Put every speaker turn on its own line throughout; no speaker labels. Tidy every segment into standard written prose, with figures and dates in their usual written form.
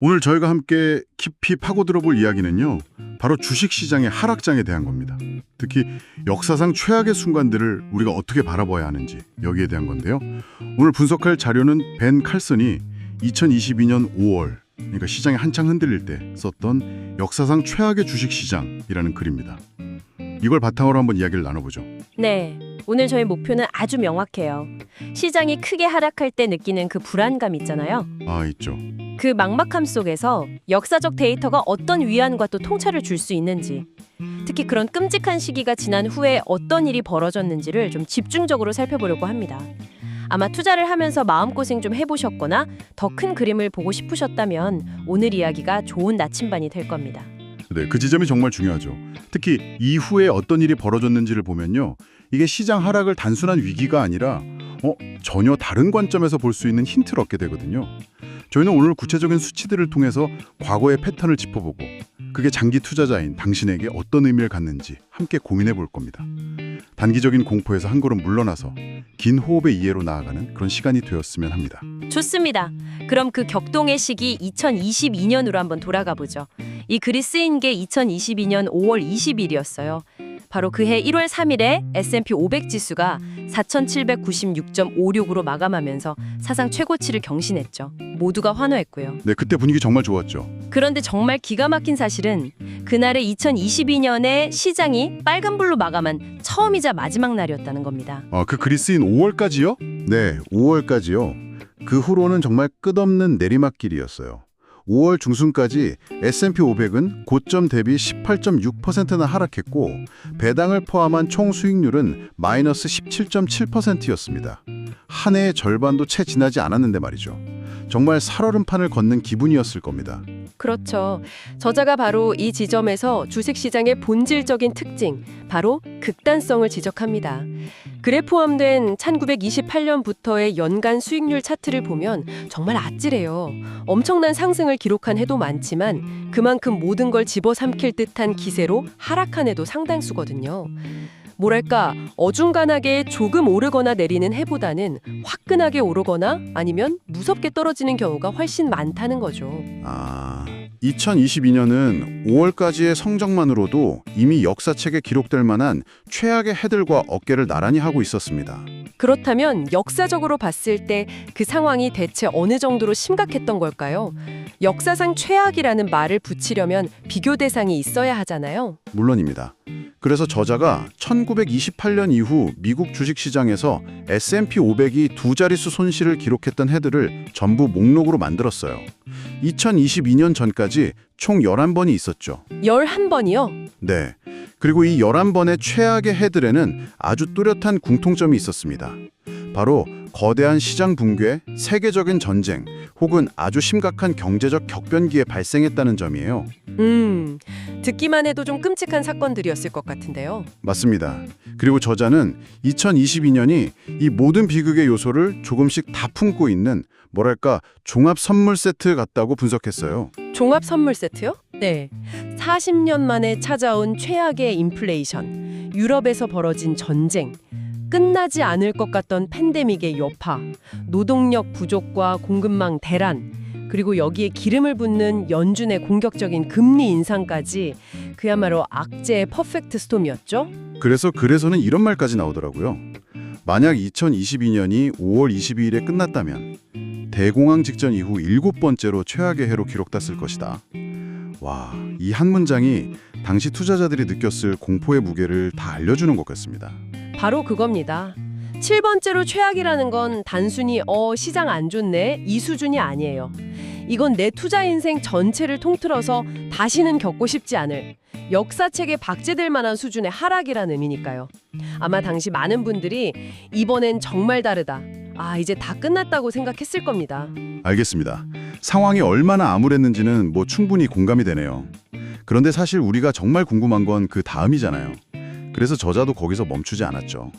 오늘 저희가 함께 깊이 파고들어 볼 이야기는요. 바로 주식시장의 하락장에 대한 겁니다. 특히 역사상 최악의 순간들을 우리가 어떻게 바라봐야 하는지 여기에 대한 건데요. 오늘 분석할 자료는 벤 칼슨이 2022년 5월, 그러니까 시장이 한창 흔들릴 때 썼던 역사상 최악의 주식시장이라는 글입니다. 이걸 바탕으로 한번 이야기를 나눠보죠.
네, 오늘 저희 목표는 아주 명확해요. 시장이 크게 하락할 때 느끼는 그 불안감 있잖아요.
아, 있죠.
그 막막함 속에서 역사적 데이터가 어떤 위안과 또 통찰을 줄 수 있는지, 특히 그런 끔찍한 시기가 지난 후에 어떤 일이 벌어졌는지를 좀 집중적으로 살펴보려고 합니다. 아마 투자를 하면서 마음고생 좀 해보셨거나 더 큰 그림을 보고 싶으셨다면 오늘 이야기가 좋은 나침반이 될 겁니다.
네, 그 지점이 정말 중요하죠. 특히 이후에 어떤 일이 벌어졌는지를 보면요. 이게 시장 하락을 단순한 위기가 아니라 전혀 다른 관점에서 볼 수 있는 힌트를 얻게 되거든요. 저희는 오늘 구체적인 수치들을 통해서 과거의 패턴을 짚어보고 그게 장기 투자자인 당신에게 어떤 의미를 갖는지 함께 고민해 볼 겁니다. 단기적인 공포에서 한 걸음 물러나서 긴 호흡의 이해로 나아가는 그런 시간이 되었으면 합니다.
좋습니다. 그럼 그 격동의 시기 2022년으로 한번 돌아가 보죠. 이 글이 쓰인 게 2022년 5월 20일이었어요. 바로 그해 1월 3일에 S&P 500 지수가 4,796.56으로 마감하면서 사상 최고치를 경신했죠. 모두가 환호했고요.
네, 그때 분위기 정말 좋았죠.
그런데 정말 기가 막힌 사실은 그날의 2022년에 시장이 빨간불로 마감한 처음이자 마지막 날이었다는 겁니다.
그 글이 쓰인 5월까지요? 네, 5월까지요. 그 후로는 정말 끝없는 내리막길이었어요. 5월 중순까지 S&P 500은 고점 대비 18.6%나 하락했고 배당을 포함한 총 수익률은 마이너스 17.7%였습니다. 한 해의 절반도 채 지나지 않았는데 말이죠. 정말 살얼음판을 걷는 기분이었을 겁니다.
그렇죠. 저자가 바로 이 지점에서 주식시장의 본질적인 특징, 바로 극단성을 지적합니다. 글에 포함된 1928년부터의 연간 수익률 차트를 보면 정말 아찔해요. 엄청난 상승을 기록한 해도 많지만 그만큼 모든 걸 집어삼킬 듯한 기세로 하락한 해도 상당수거든요. 뭐랄까, 어중간하게 조금 오르거나 내리는 해보다는 화끈하게 오르거나 아니면 무섭게 떨어지는 경우가 훨씬 많다는 거죠.
2022년은 5월까지의 성적만으로도 이미 역사책에 기록될 만한 최악의 해들과 어깨를 나란히 하고 있었습니다.
그렇다면 역사적으로 봤을 때 그 상황이 대체 어느 정도로 심각했던 걸까요? 역사상 최악이라는 말을 붙이려면 비교 대상이 있어야 하잖아요.
물론입니다. 그래서 저자가 1928년 이후 미국 주식시장에서 S&P 500이 두 자릿수 손실을 기록했던 해들을 전부 목록으로 만들었어요. 2022년 전까지 총 11번이 있었죠.
11번이요?
네. 그리고 이 11번의 최악의 해들에는 아주 뚜렷한 공통점이 있었습니다. 바로 거대한 시장 붕괴, 세계적인 전쟁, 혹은 아주 심각한 경제적 격변기에 발생했다는 점이에요.
듣기만 해도 좀 끔찍한 사건들이었을 것 같은데요.
맞습니다. 그리고 저자는 2022년이 이 모든 비극의 요소를 조금씩 다 품고 있는 뭐랄까 종합 선물 세트 같다고 분석했어요.
종합 선물 세트요? 네. 40년 만에 찾아온 최악의 인플레이션, 유럽에서 벌어진 전쟁, 끝나지 않을 것 같던 팬데믹의 여파, 노동력 부족과 공급망 대란, 그리고 여기에 기름을 붓는 연준의 공격적인 금리 인상까지 그야말로 악재의 퍼펙트 스톰이었죠?
그래서 글에서는 이런 말까지 나오더라고요. 만약 2022년이 5월 22일에 끝났다면 대공황 직전 이후 7번째로 최악의 해로 기록됐을 것이다. 와, 이 한 문장이 당시 투자자들이 느꼈을 공포의 무게를 다 알려주는 것 같습니다.
바로 그겁니다. 7번째로 최악이라는 건 단순히 시장 안 좋네 이 수준이 아니에요. 이건 내 투자 인생 전체를 통틀어서 다시는 겪고 싶지 않을 역사책에 박제될 만한 수준의 하락이라는 의미니까요. 아마 당시 많은 분들이 이번엔 정말 다르다. 이제 다 끝났다고 생각했을 겁니다.
알겠습니다. 상황이 얼마나 암울했는지는 충분히 공감이 되네요. 그런데 사실 우리가 정말 궁금한 건 그 다음이잖아요. 그래서 저자도 거기서 멈추지 않았죠.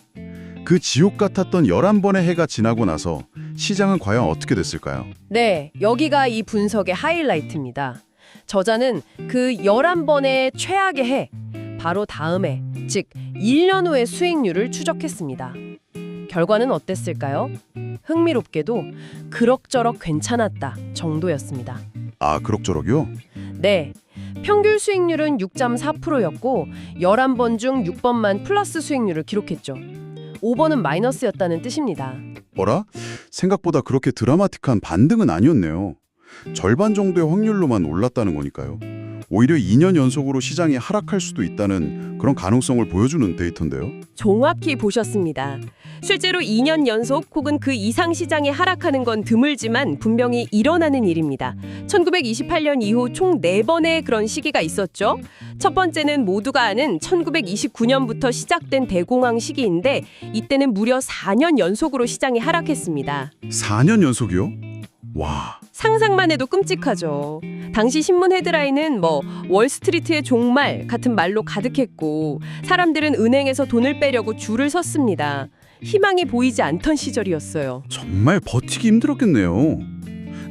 그 지옥 같았던 11번의 해가 지나고 나서 시장은 과연 어떻게 됐을까요?
네, 여기가 이 분석의 하이라이트입니다. 저자는 그 11번의 최악의 해, 바로 다음 해, 즉 1년 후의 수익률을 추적했습니다. 결과는 어땠을까요? 흥미롭게도 그럭저럭 괜찮았다 정도였습니다.
아, 그럭저럭이요?
네. 평균 수익률은 6.4%였고 11번 중 6번만 플러스 수익률을 기록했죠. 5번은 마이너스였다는 뜻입니다.
뭐라? 생각보다 그렇게 드라마틱한 반등은 아니었네요. 절반 정도의 확률로만 올랐다는 거니까요. 오히려 2년 연속으로 시장이 하락할 수도 있다는 그런 가능성을 보여주는 데이터인데요.
정확히 보셨습니다. 실제로 2년 연속 혹은 그 이상 시장이 하락하는 건 드물지만 분명히 일어나는 일입니다. 1928년 이후 총 4번의 그런 시기가 있었죠. 첫 번째는 모두가 아는 1929년부터 시작된 대공황 시기인데 이때는 무려 4년 연속으로 시장이 하락했습니다.
4년 연속이요? 와,
상상만 해도 끔찍하죠. 당시 신문 헤드라인은 월스트리트의 종말 같은 말로 가득했고 사람들은 은행에서 돈을 빼려고 줄을 섰습니다. 희망이 보이지 않던 시절이었어요.
정말 버티기 힘들었겠네요.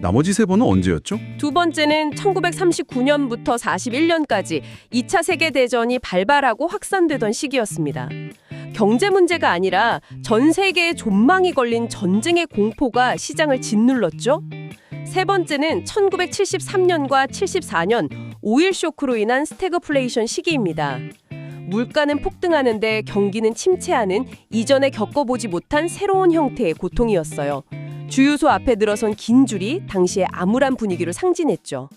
나머지 3번은 언제였죠?
두 번째는 1939년부터 41년까지 2차 세계대전이 발발하고 확산되던 시기였습니다. 경제 문제가 아니라 전 세계에 존망이 걸린 전쟁의 공포가 시장을 짓눌렀죠. 세 번째는 1973년과 74년 오일 쇼크로 인한 스태그플레이션 시기입니다. 물가는 폭등하는데 경기는 침체하는 이전에 겪어보지 못한 새로운 형태의 고통이었어요. 주유소 앞에 늘어선 긴 줄이 당시의 암울한 분위기를 상징했죠.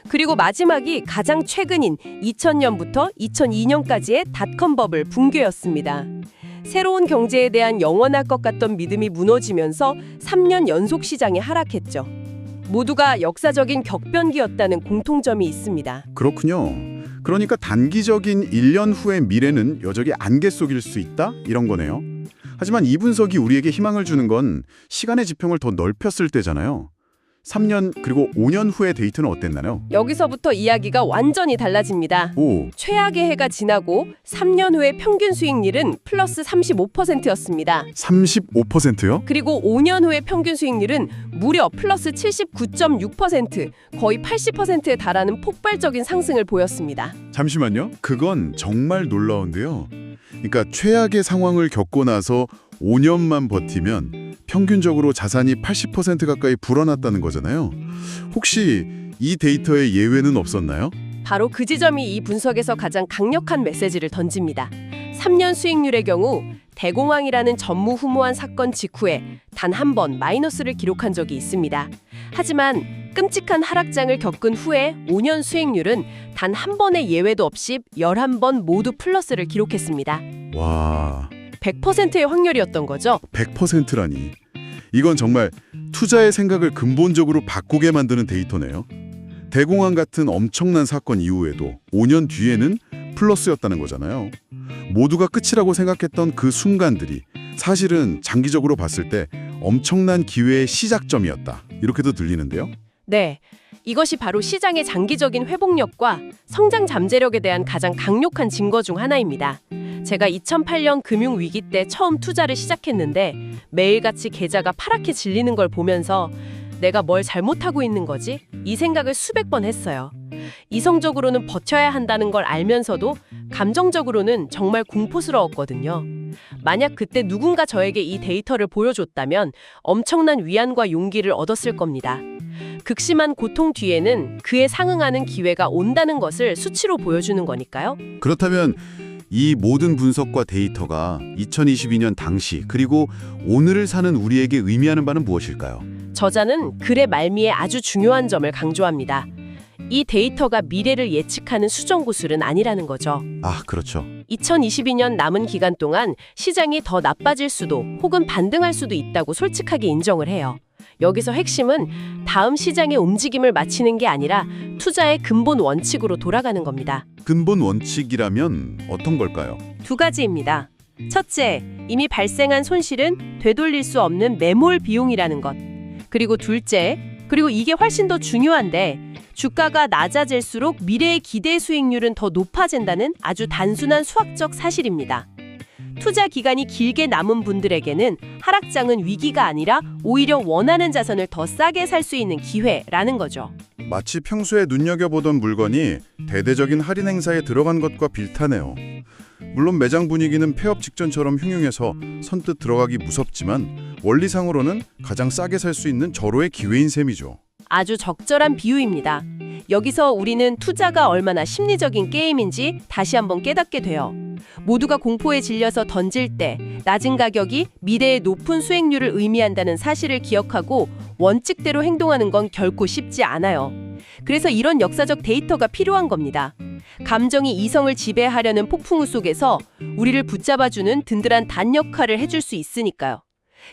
그리고 마지막이 가장 최근인 2000년부터 2002년까지의 닷컴 버블 붕괴였습니다. 새로운 경제에 대한 영원할 것 같던 믿음이 무너지면서 3년 연속 시장이 하락했죠. 모두가 역사적인 격변기였다는 공통점이 있습니다.
그렇군요. 그러니까 단기적인 1년 후의 미래는 여전히 안개 속일 수 있다? 이런 거네요. 하지만 이 분석이 우리에게 희망을 주는 건 시간의 지평을 더 넓혔을 때잖아요. 3년 그리고 5년 후의 데이터는 어땠나요?
여기서부터 이야기가 완전히 달라집니다.
오,
최악의 해가 지나고 3년 후의 평균 수익률은 플러스 35%였습니다.
35%요?
그리고 5년 후의 평균 수익률은 무려 플러스 79.6%, 거의 80%에 달하는 폭발적인 상승을 보였습니다.
잠시만요. 그건 정말 놀라운데요. 그러니까 최악의 상황을 겪고 나서 5년만 버티면 평균적으로 자산이 80% 가까이 불어났다는 거잖아요. 혹시 이 데이터에 예외는 없었나요?
바로 그 지점이 이 분석에서 가장 강력한 메시지를 던집니다. 3년 수익률의 경우 대공황이라는 전무후무한 사건 직후에 단 한 번 마이너스를 기록한 적이 있습니다. 하지만 끔찍한 하락장을 겪은 후에 5년 수익률은 단 한 번의 예외도 없이 11번 모두 플러스를 기록했습니다.
와,
100%의 확률이었던 거죠.
100%라니. 이건 정말 투자의 생각을 근본적으로 바꾸게 만드는 데이터네요. 대공황 같은 엄청난 사건 이후에도 5년 뒤에는 플러스였다는 거잖아요. 모두가 끝이라고 생각했던 그 순간들이 사실은 장기적으로 봤을 때 엄청난 기회의 시작점이었다. 이렇게도 들리는데요.
네, 이것이 바로 시장의 장기적인 회복력과 성장 잠재력에 대한 가장 강력한 증거 중 하나입니다. 제가 2008년 금융위기 때 처음 투자를 시작했는데 매일같이 계좌가 파랗게 질리는 걸 보면서 내가 뭘 잘못하고 있는 거지? 이 생각을 수백 번 했어요. 이성적으로는 버텨야 한다는 걸 알면서도 감정적으로는 정말 공포스러웠거든요. 만약 그때 누군가 저에게 이 데이터를 보여줬다면 엄청난 위안과 용기를 얻었을 겁니다. 극심한 고통 뒤에는 그에 상응하는 기회가 온다는 것을 수치로 보여주는 거니까요.
그렇다면 이 모든 분석과 데이터가 2022년 당시 그리고 오늘을 사는 우리에게 의미하는 바는 무엇일까요?
저자는 글의 말미에 아주 중요한 점을 강조합니다. 이 데이터가 미래를 예측하는 수정구술은 아니라는 거죠.
아, 그렇죠.
2022년 남은 기간 동안 시장이 더 나빠질 수도 혹은 반등할 수도 있다고 솔직하게 인정을 해요. 여기서 핵심은 다음 시장의 움직임을 맞히는 게 아니라 투자의 근본 원칙으로 돌아가는 겁니다.
근본 원칙이라면 어떤 걸까요?
두 가지입니다. 첫째, 이미 발생한 손실은 되돌릴 수 없는 매몰 비용이라는 것. 그리고 둘째, 그리고 이게 훨씬 더 중요한데 주가가 낮아질수록 미래의 기대 수익률은 더 높아진다는 아주 단순한 수학적 사실입니다. 투자 기간이 길게 남은 분들에게는 하락장은 위기가 아니라 오히려 원하는 자산을 더 싸게 살 수 있는 기회라는 거죠.
마치 평소에 눈여겨보던 물건이 대대적인 할인 행사에 들어간 것과 비슷하네요. 물론 매장 분위기는 폐업 직전처럼 흉흉해서 선뜻 들어가기 무섭지만 원리상으로는 가장 싸게 살 수 있는 절호의 기회인 셈이죠.
아주 적절한 비유입니다. 여기서 우리는 투자가 얼마나 심리적인 게임인지 다시 한번 깨닫게 돼요. 모두가 공포에 질려서 던질 때 낮은 가격이 미래의 높은 수익률을 의미한다는 사실을 기억하고 원칙대로 행동하는 건 결코 쉽지 않아요. 그래서 이런 역사적 데이터가 필요한 겁니다. 감정이 이성을 지배하려는 폭풍우 속에서 우리를 붙잡아주는 든든한 단 역할을 해줄 수 있으니까요.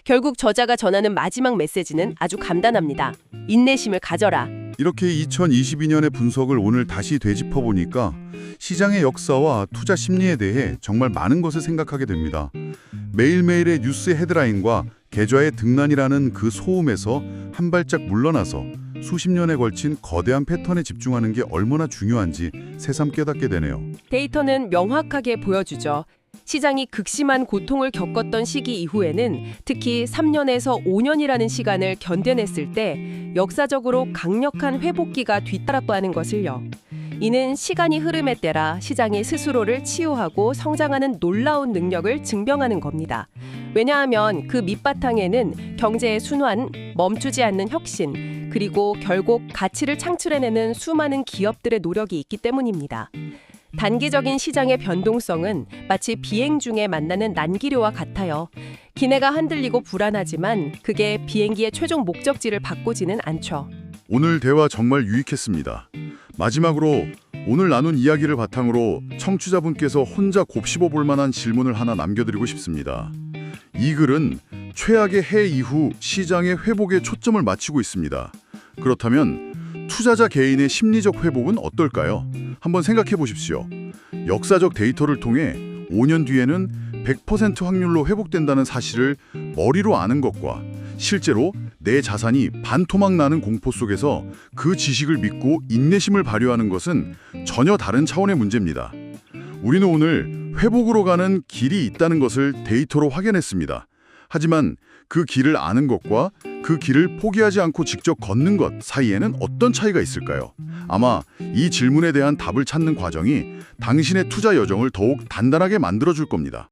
결국 저자가 전하는 마지막 메시지는 아주 간단합니다. 인내심을 가져라.
이렇게 2022년의 분석을 오늘 다시 되짚어보니까 시장의 역사와 투자 심리에 대해 정말 많은 것을 생각하게 됩니다. 매일매일의 뉴스 헤드라인과 계좌의 등란이라는 그 소음에서 한 발짝 물러나서 수십 년에 걸친 거대한 패턴에 집중하는 게 얼마나 중요한지 새삼 깨닫게 되네요.
데이터는 명확하게 보여주죠. 시장이 극심한 고통을 겪었던 시기 이후에는 특히 3년에서 5년이라는 시간을 견뎌냈을 때 역사적으로 강력한 회복기가 뒤따랐다는 것을요. 이는 시간이 흐름에 따라 시장이 스스로를 치유하고 성장하는 놀라운 능력을 증명하는 겁니다. 왜냐하면 그 밑바탕에는 경제의 순환, 멈추지 않는 혁신, 그리고 결국 가치를 창출해내는 수많은 기업들의 노력이 있기 때문입니다. 단기적인 시장의 변동성은 마치 비행 중에 만나는 난기류와 같아요. 기내가 흔들리고 불안하지만 그게 비행기의 최종 목적지를 바꾸지는 않죠.
오늘 대화 정말 유익했습니다. 마지막으로 오늘 나눈 이야기를 바탕으로 청취자분께서 혼자 곱씹어 볼 만한 질문을 하나 남겨드리고 싶습니다. 이 글은 최악의 해 이후 시장의 회복에 초점을 맞추고 있습니다. 그렇다면 투자자 개인의 심리적 회복은 어떨까요? 한번 생각해 보십시오. 역사적 데이터를 통해 5년 뒤에는 100% 확률로 회복된다는 사실을 머리로 아는 것과 실제로 내 자산이 반토막 나는 공포 속에서 그 지식을 믿고 인내심을 발휘하는 것은 전혀 다른 차원의 문제입니다. 우리는 오늘 회복으로 가는 길이 있다는 것을 데이터로 확인했습니다. 하지만 그 길을 아는 것과 그 길을 포기하지 않고 직접 걷는 것 사이에는 어떤 차이가 있을까요? 아마 이 질문에 대한 답을 찾는 과정이 당신의 투자 여정을 더욱 단단하게 만들어줄 겁니다.